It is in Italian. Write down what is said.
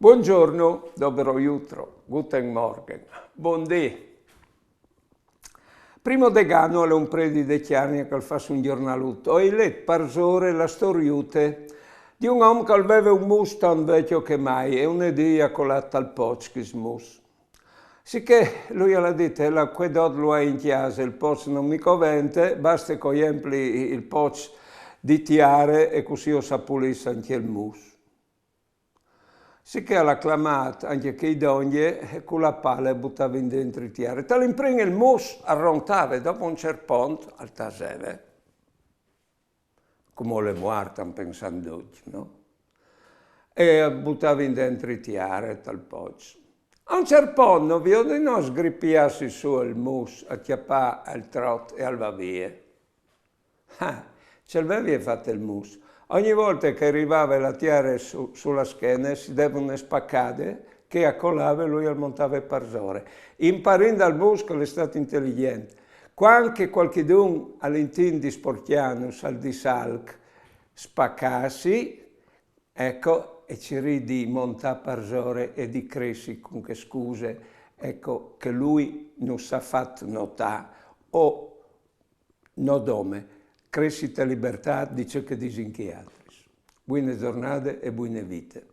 Buongiorno, dobro jutro, guten Morgen, buondì. Primo degano è un predi de chiarni che fa un giornalutto. Ho letto parzore la storiute di un uomo che aveva un mus tan vecchio che mai e un'idea colata al poch mus. Sicché lui ha detto, la quedot lo ha in chiesa, il poch non mi covente, basta che empli il poch di tiare e così io sapulisse anche il mus. Sicché l'ha clamato anche che i donne e con la palla buttava in dentro i tiare. Tal'imprima il mus arrontava dopo un certo punto al tasele, come le muerte pensando, no? E buttava in dentro i tiare tal pozzo. A un certo punto vi di non sgrippiarsi su il mus, acchiappare al trot e al va via. Ce l'avevi fatto il mus. Ogni volta che arrivava la tiara sulla schiena si devono spaccare che accolava e lui al montava il parzore. Imparando dal mus che è stato intelligente. Quando qualcuno all'intin di sporchianus al di salc spaccassi, ecco, e ci ridi montare parzore e di cresci con che scuse, ecco, che lui non s'ha fatto notare o no dome. Crescita libertà di ciò che disinchi altri. Buone giornate e buone vite.